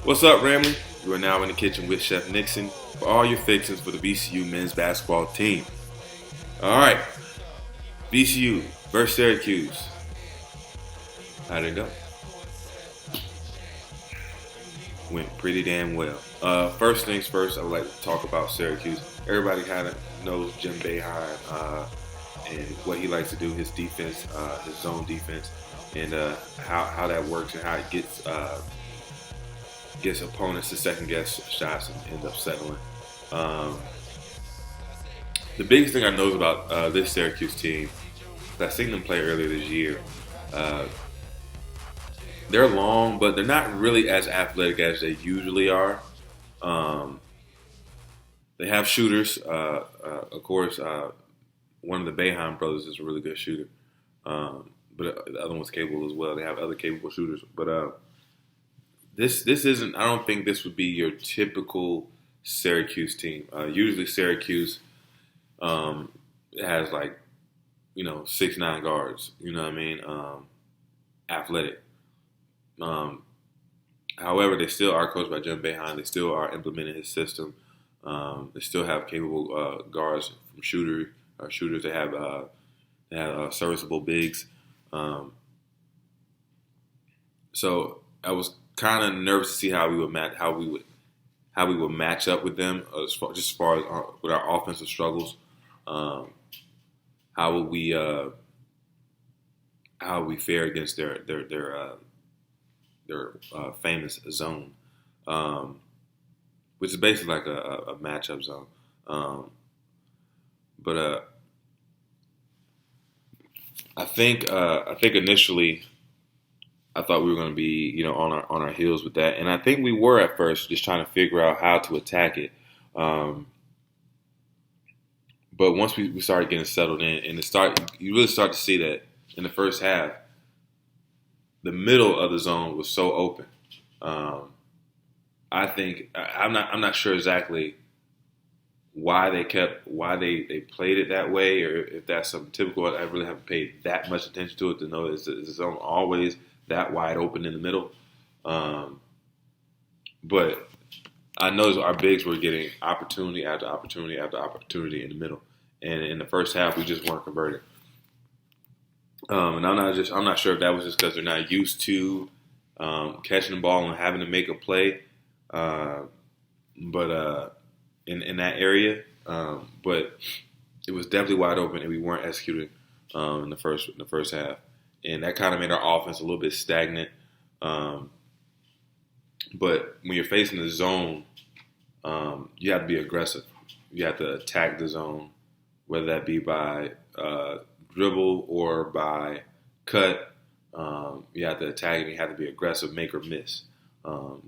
What's up, Ramley? You are now in the kitchen with Chef Nixon for all your fixings for the VCU men's basketball team. All right, VCU versus Syracuse. How'd it go? Went pretty damn well. First things first, I would like to talk about Syracuse. Everybody kind of knows Jim Boeheim and what he likes to do, his defense, his zone defense, and how that works and how it gets opponents to second guess shots and end up settling. Um, the biggest thing I know about this Syracuse team, I seen them play earlier this year. Uh, they're long, but they're not really as athletic as they usually are. Um, they have shooters. Of course, one of the Boeheim brothers is a really good shooter, but the other one's capable as well. They have other capable shooters, but this isn't. I don't think this would be your typical Syracuse team. Usually, Syracuse has like 6'9" guards. You know what I mean? Athletic. Um, However, they still are coached by Jim Boeheim. They still are implementing his system. They still have capable guards from shooters. They have serviceable bigs. Um, so I was kind of nervous to see how we would match up with them as far as with our offensive struggles. Um, how would we fare against their famous zone, which is basically like a matchup zone. But I think initially I thought we were going to be on our heels with that, and I think we were at first just trying to figure out how to attack it. But once we started getting settled in, and you really start to see that in the first half, the middle of the zone was so open. I think I'm not sure exactly why they played it that way, or if that's something typical. I really haven't paid that much attention to it to know is the zone always that wide open in the middle. But I noticed our bigs were getting opportunity after opportunity after opportunity in the middle, and in the first half we just weren't converting. And I'm not sure if that was just because they're not used to catching the ball and having to make a play, but in that area, but it was definitely wide open, and we weren't executing in the first half, and that kind of made our offense a little bit stagnant. But when you're facing the zone, you have to be aggressive. You have to attack the zone, whether that be by dribble or by cut. You have to attack it. You have to be aggressive, make or miss.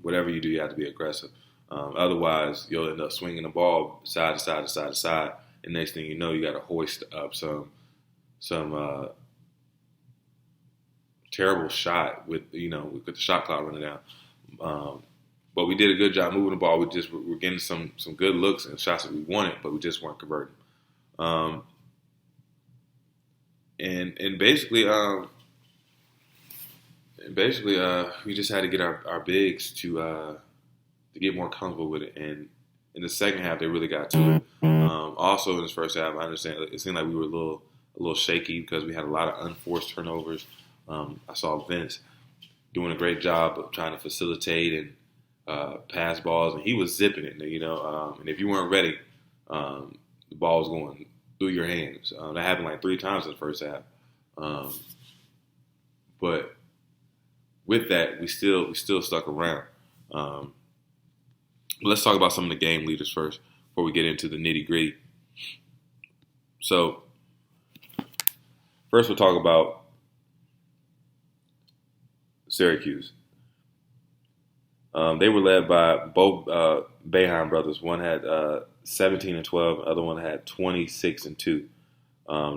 Whatever you do, you have to be aggressive. Otherwise, you'll end up swinging the ball side to side to side to side. And next thing you know, you got to hoist up some terrible shot with the shot clock running down. But we did a good job moving the ball. We're getting some good looks and shots that we wanted, but we just weren't converting. And basically, we just had to get our bigs to get more comfortable with it. And in the second half, they really got to it. Also, in this first half, I understand it seemed like we were a little shaky because we had a lot of unforced turnovers. I saw Vince doing a great job of trying to facilitate and pass balls, and he was zipping it. And if you weren't ready, the ball was going through your hands. That happened like 3 times in the first half. But with that, we still stuck around. Let's talk about some of the game leaders first before we get into the nitty gritty. So first, we'll talk about Syracuse. They were led by both Boeheim brothers. One had 17 and 12. The other one had 26 and 2.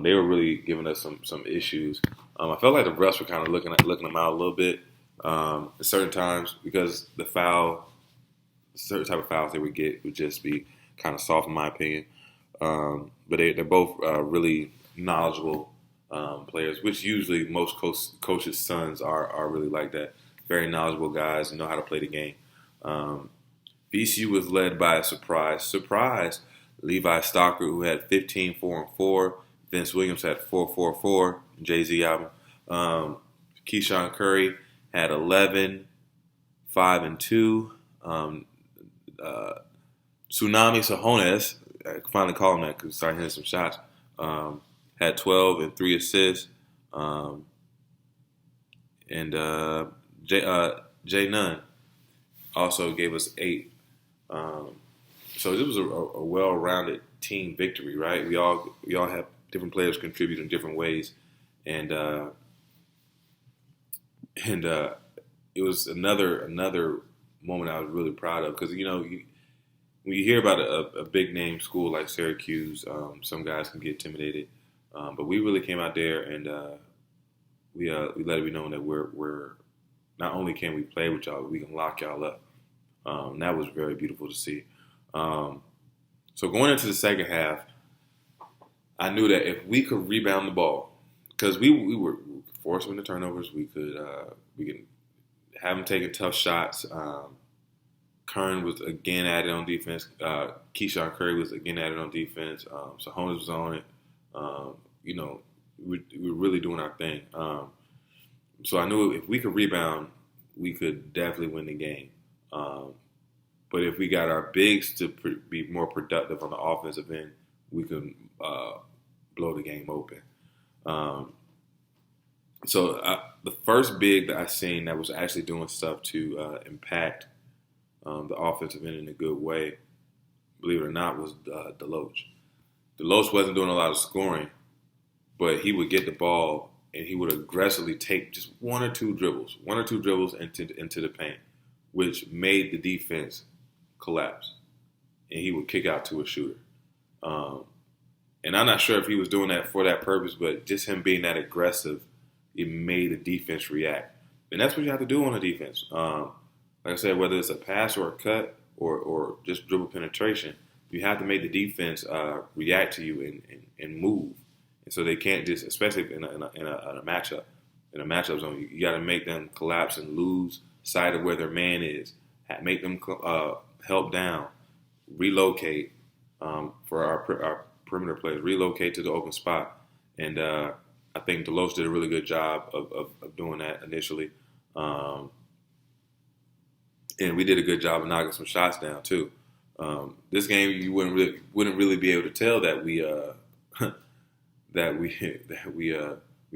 They were really giving us some issues. I felt like the refs were kind of looking them out a little bit at certain times because certain type of fouls they would get would just be kind of soft in my opinion. But they're both really knowledgeable players, which usually most coaches' sons are really like that. Very knowledgeable guys and know how to play the game. Um, VCU was led by a surprise Levi Stocker, who had 15, 4 and 4. Vince Williams had 4, 4, 4. Jay-Z album. Keyshawn Curry had 11, 5 and 2. Tsunami Sahones, I finally call him that because he started hitting some shots, had 12 and 3 assists. And Jay Nunn also gave us 8. So it was a well-rounded team victory, right? We all have different players contribute in different ways, and it was another moment I was really proud of because when you hear about a big name school like Syracuse, some guys can get intimidated, but we really came out there and we let it be known that we're not only can we play with y'all, but we can lock y'all up. That was very beautiful to see. So going into the second half, I knew that if we could rebound the ball, because we were forced into turnovers, we could have them taking tough shots. Kern was again added on defense. Keyshawn Curry was again added on defense. Sahonis was on it. We were really doing our thing. So I knew if we could rebound, we could definitely win the game. But if we got our bigs to be more productive on the offensive end, we could blow the game open. So the first big that I seen that was actually doing stuff to impact the offensive end in a good way, believe it or not, was Deloach. Deloach wasn't doing a lot of scoring, but he would get the ball and he would aggressively take just one or two dribbles into the paint, which made the defense collapse. And he would kick out to a shooter. And I'm not sure if he was doing that for that purpose, but just him being that aggressive, it made the defense react. And that's what you have to do on a defense. Like I said, whether it's a pass or a cut or just dribble penetration, you have to make the defense react to you and move. And so they can't just, especially in a matchup, zone, you got to make them collapse and lose sight of where their man is. Make them help down, relocate for our perimeter players, relocate to the open spot. And I think Deloach did a really good job of doing that initially. And we did a good job of knocking some shots down too. This game, you wouldn't really be able to tell that we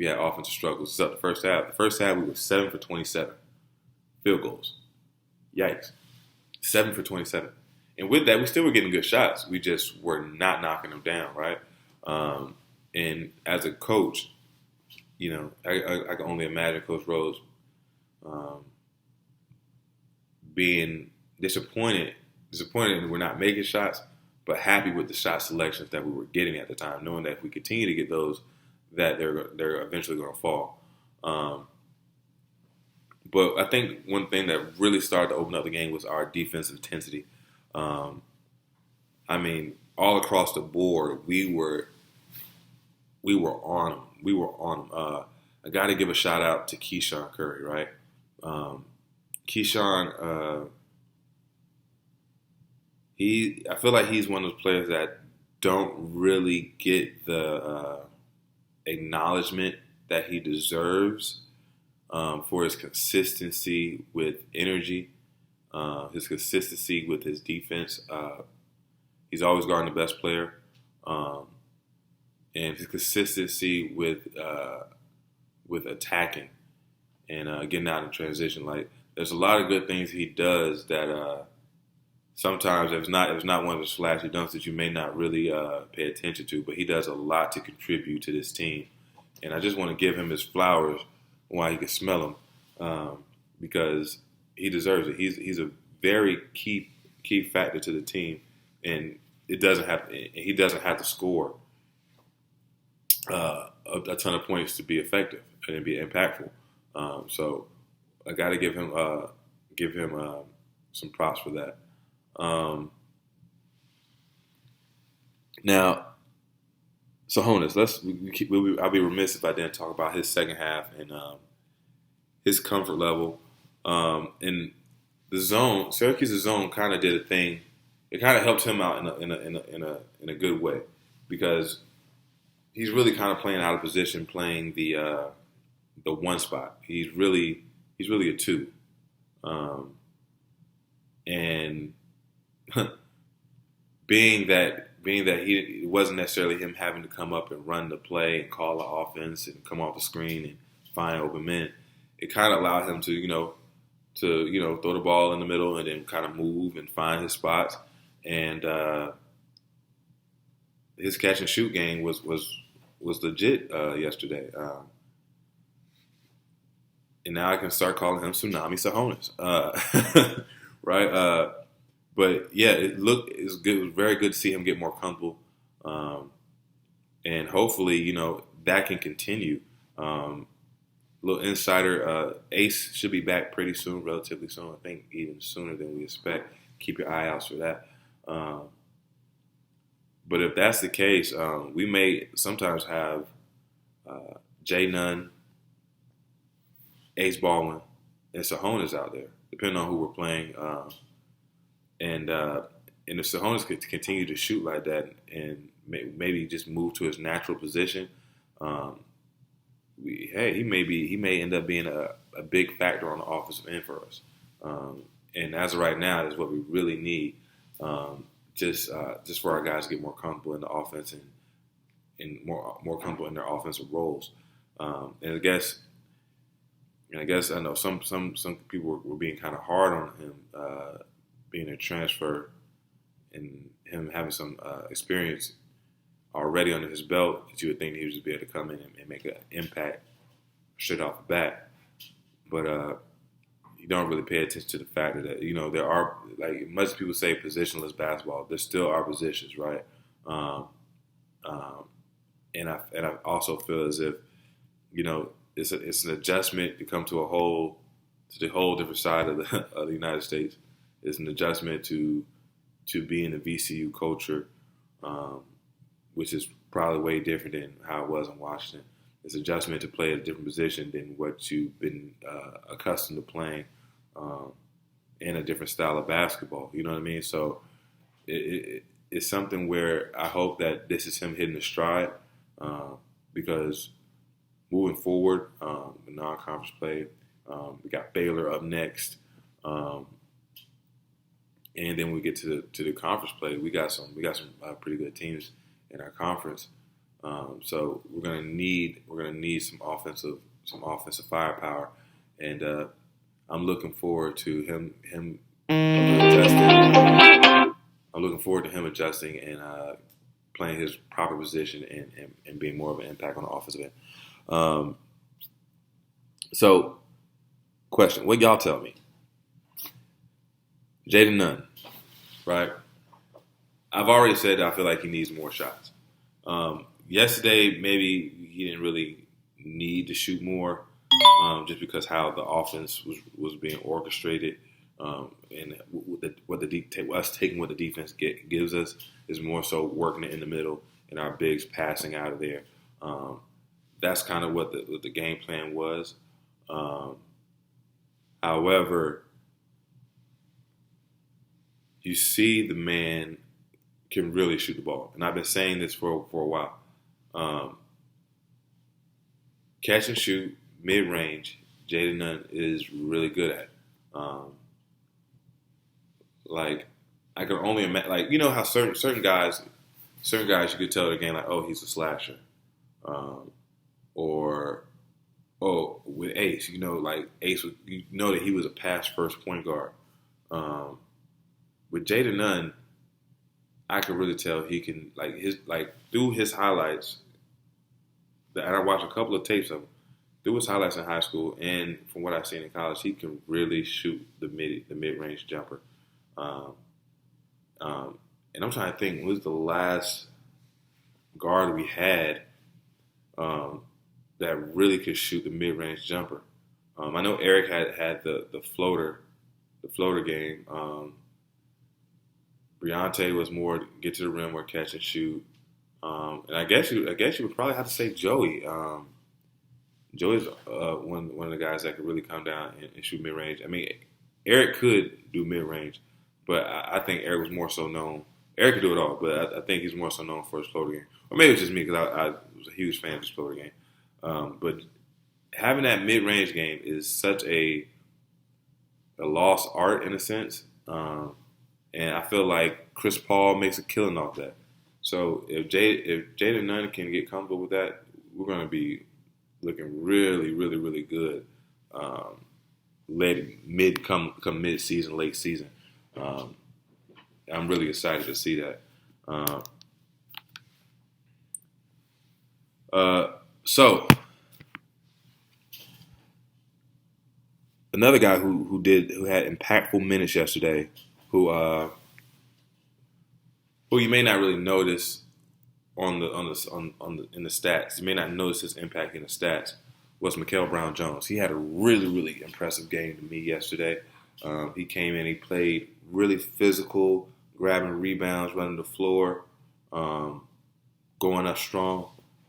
had offensive struggles. Except the first half. The first half we were 7 for 27 field goals. Yikes, 7 for 27. And with that, we still were getting good shots. We just were not knocking them down, right? And as a coach, I can only imagine Coach Rose being disappointed that we're not making shots, but happy with the shot selections that we were getting at the time, knowing that if we continue to get those, that they're eventually going to fall. But I think one thing that really started to open up the game was our defensive intensity. All across the board, we were on them. We were on them. I got to give a shout out to Keyshawn Curry, right? Keyshawn, I feel like he's one of those players that don't really get the acknowledgement that he deserves for his consistency with energy, his consistency with his defense. He's always guarding the best player, and his consistency with attacking and getting out in transition. Like, there's a lot of good things he does that sometimes if it's not one of his flashy dunks that you may not really pay attention to, but he does a lot to contribute to this team. And I just want to give him his flowers while he can smell them, because he deserves it. He's a very key factor to the team, and he doesn't have to score a ton of points to be effective and be impactful. So I got to give him some props for that. Now, Sahonis, I'll be remiss if I didn't talk about his second half and his comfort level. And the zone, Syracuse's zone, kind of did a thing. It kind of helped him out in a good way because he's really kind of playing out of position, playing the one spot. He's really a two, um, and being that he it wasn't necessarily him having to come up and run the play and call the offense and come off the screen and find open men. It kind of allowed him to throw the ball in the middle and then kind of move and find his spots. And his catch and shoot game was legit yesterday. And now I can start calling him Tsunami Sahonis, right? But yeah, it's good. It was very good to see him get more comfortable, and hopefully, that can continue. Little insider, Ace should be back pretty soon, relatively soon. I think even sooner than we expect. Keep your eye out for that. But if that's the case, we may sometimes have Jay Nunn, Ace Baldwin, and Sahonis out there, depending on who we're playing. And if Sahonis could continue to shoot like that and maybe just move to his natural position, he may end up being a big factor on the offensive end for us. And as of right now, that's what we really need. Just for our guys to get more comfortable in the offense and more comfortable in their offensive roles. And I guess I know some people were being kind of hard on him being a transfer and him having some experience already under his belt that you would think he would just be able to come in and make an impact straight off the bat. But you don't really pay attention to the fact that, there are, like much people say, positionless basketball. There still are positions, right? And I also feel as if, it's an adjustment to come to the whole different side of the United States. It's an adjustment to be in the VCU culture, which is probably way different than how it was in Washington. It's an adjustment to play a different position than what you've been accustomed to playing in a different style of basketball. You know what I mean? So it's something where I hope that this is him hitting the stride because moving forward, the non-conference play, we got Baylor up next. And then we get to the conference play. We got some pretty good teams in our conference. So we're gonna need some offensive firepower, and I'm looking forward to him adjusting. I'm looking forward to him adjusting and playing his proper position and being more of an impact on the offensive end. So, question: what y'all tell me? Jaden Nunn, right? I've already said that I feel like he needs more shots. Yesterday, maybe he didn't really need to shoot more, just because how the offense was being orchestrated, and us taking what the defense gives us is more so working it in the middle and our bigs passing out of there. That's kind of what the game plan was. However, you see the man can really shoot the ball. And I've been saying this for a while. Catch and shoot, mid-range, Jaden Nunn is really good at. Like, I can only imagine, like, you know how certain guys you could tell the game, like, oh, he's a slasher. Or with Ace, like Ace, that he was a pass-first point guard. With Jaden Nunn, I could really tell he can, through his highlights, and I watched a couple of tapes of him, through his highlights in high school and from what I've seen in college, he can really shoot the mid-range jumper. And I'm trying to think, who was the last guard we had that really could shoot the mid-range jumper? I know Eric had the floater game. Briante was more get to the rim or catch and shoot. And I guess you would probably have to say Joey. Joey's one of the guys that could really come down and shoot mid range. I mean, Eric could do mid range, but I think Eric was more so known. Eric could do it all, but I think he's more so known for his floater game. Or maybe it's just me because I was a huge fan of his floater game. But having that mid range game is such a lost art in a sense. And I feel like Chris Paul makes a killing off that. So if Jaden Nunn can get comfortable with that, we're going to be looking really, really, really good come mid season, late season. I'm really excited to see that. So another guy who had impactful minutes yesterday, who you may not really notice in the stats. You may not notice his impact in the stats. Was Mikal Brown-Jones. He had a really, really impressive game to me yesterday. He came in, he played really physical, grabbing rebounds, running the floor, going up strong.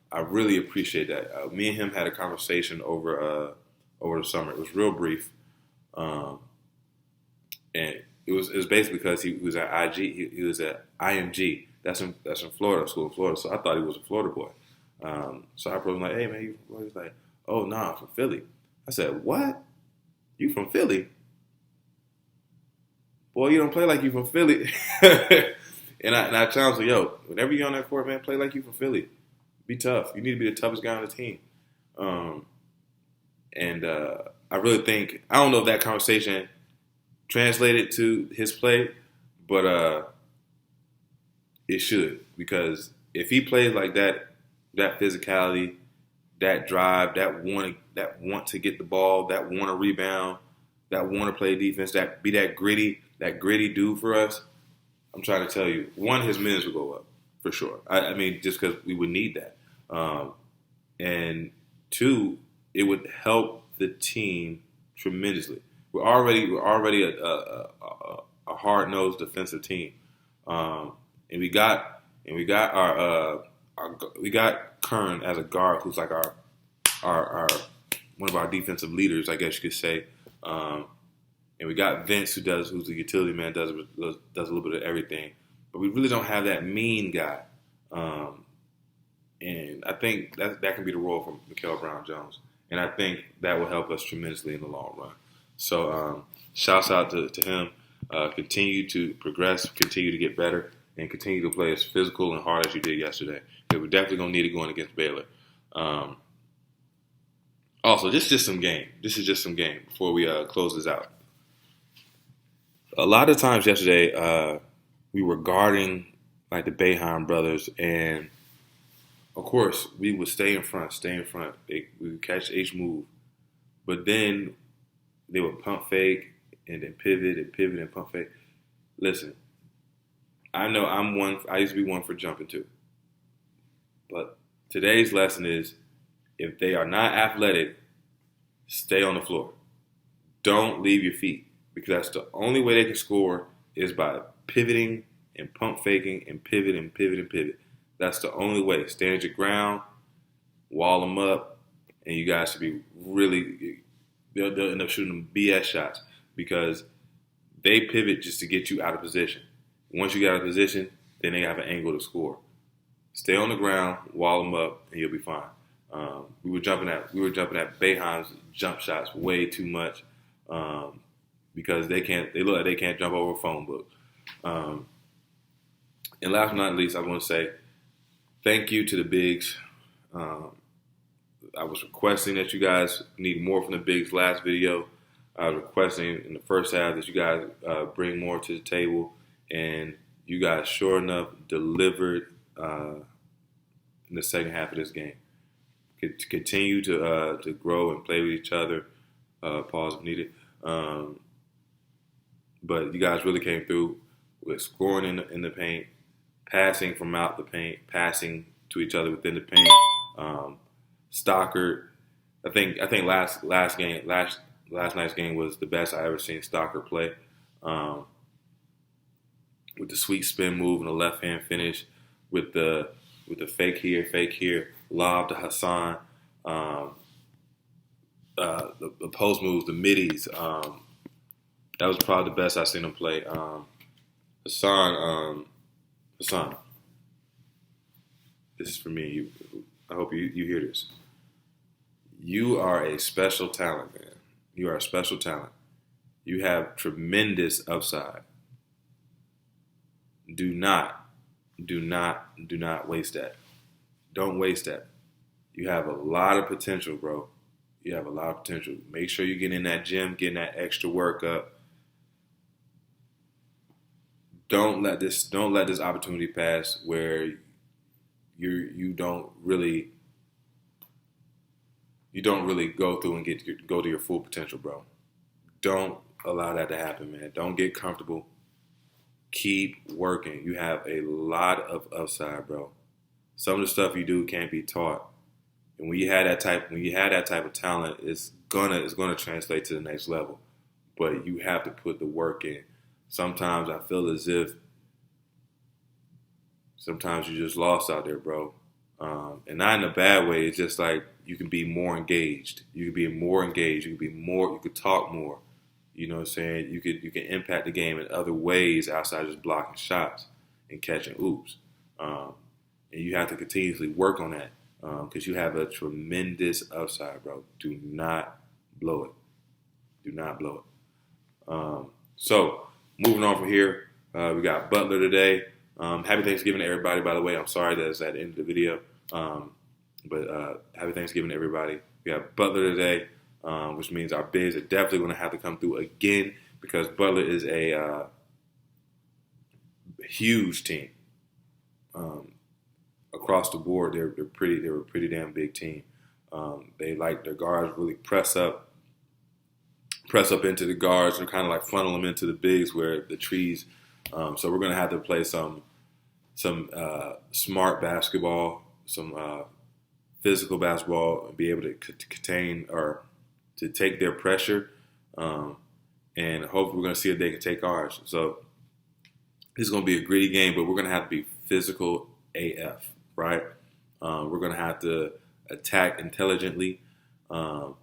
I really appreciate that. Me and him had a conversation over the summer. It was real brief, and it was basically because he was at IG. He was at IMG. That's in Florida, school in Florida. So I thought he was a Florida boy. So I approached him like, "Hey man," he was like, "Oh no, I'm from Philly." I said, "What? You from Philly? Boy, you don't play like you from Philly." and I challenged him, "Yo, whenever you're on that court, man, play like you from Philly. Be tough. You need to be the toughest guy on the team." I really think, I don't know if that conversation translated to his play, but it should, because if he plays like that physicality, that drive, that want to get the ball, that want to rebound, that want to play defense, that be that gritty dude for us, I'm trying to tell you, one, his minutes will go up for sure. I mean, just because we would need that, and two, it would help the team tremendously. We're already a hard-nosed defensive team, and we got Kern as a guard, who's like our one of our defensive leaders, I guess you could say. And we got Vince, who's the utility man, does a little bit of everything. But we really don't have that mean guy. And I think that can be the role for Mikal Brown-Jones. And I think that will help us tremendously in the long run. So shouts out to him. Continue to progress, continue to get better, and continue to play as physical and hard as you did yesterday. Because we're definitely going to need it going against Baylor. Also, this is just some game. Before we close this out. A lot of times yesterday, we were guarding like the Boeheim brothers, and of course, we would stay in front. We would catch each move. But then they would pump fake and then pivot and pump fake. Listen, I know I used to be one for jumping too. But today's lesson is, if they are not athletic, stay on the floor. Don't leave your feet, because that's the only way they can score is by pivoting and pump faking and pivot and pivot and pivot. That's the only way. Stand your ground, wall them up, and you guys should be really, they'll end up shooting BS shots because they pivot just to get you out of position. Once you get out of position, then they have an angle to score. Stay on the ground, wall them up, and you'll be fine. We were jumping at Boeheim's jump shots way too much because they look like they can't jump over a phone book. And last but not least, I want to say thank you to the bigs. I was requesting that you guys need more from the bigs last video. I was requesting in the first half that you guys bring more to the table, and you guys sure enough delivered in the second half of this game. Continue to grow and play with each other. Pause if needed. But you guys really came through with scoring in the paint, passing from out the paint, passing to each other within the paint. Stockard, I think last night's game was the best I ever seen Stockard play. With the sweet spin move and the left hand finish, with the fake here, lob to Hassan, the post moves, the middies, That was probably the best I've seen him play. Hassan, this is for me. I hope you hear this. You are a special talent, man. You are a special talent. You have tremendous upside. Do not waste that. Don't waste that. You have a lot of potential, bro. You have a lot of potential. Make sure you get in that gym, getting that extra work up. Don't let this opportunity pass where you don't really go through and go to your full potential, bro. Don't allow that to happen, man. Don't get comfortable. Keep working. You have a lot of upside, bro. Some of the stuff you do can't be taught. And when you have that type of talent, it's gonna translate to the next level. But you have to put the work in. Sometimes I feel as if sometimes you're just lost out there, bro. And not in a bad way. It's just like you can be more engaged. You can be more engaged. You could talk more. You know what I'm saying? You can impact the game in other ways outside of just blocking shots and catching oops. And you have to continuously work on that because you have a tremendous upside, bro. Do not blow it. Do not blow it. So moving on from here, we got Butler today. Happy Thanksgiving to everybody, by the way. I'm sorry that's at the end of the video. But happy Thanksgiving to everybody. We have Butler today, which means our bigs are definitely going to have to come through again because Butler is a huge team. Across the board, they were a pretty damn big team. They like their guards really press up into the guards and kind of like funnel them into the bigs where the trees. So we're going to have to play some smart basketball, some physical basketball, and be able to contain or to take their pressure. And hopefully we're going to see if they can take ours. So this is going to be a gritty game, but we're going to have to be physical AF, right? We're going to have to attack intelligently, and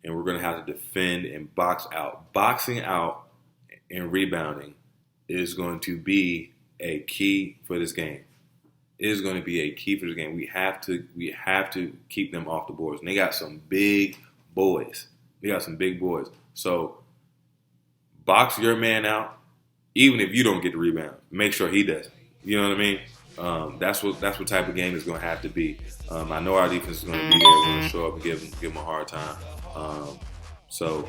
we're going to have to defend and box out. Boxing out and rebounding is going to be a key for this game. It is going to be a key for this game. We have to keep them off the boards. And they got some big boys. So box your man out, even if you don't get the rebound. Make sure he does. You know what I mean? That's what type of game it's going to have to be. I know our defense is going to be there. We're going to show up and give them a hard time. So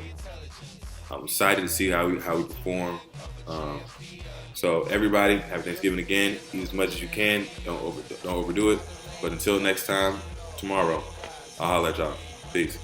I'm excited to see how we perform. So everybody, happy Thanksgiving again. Eat as much as you can. Don't overdo it. But until next time, tomorrow, I'll holler at y'all. Peace.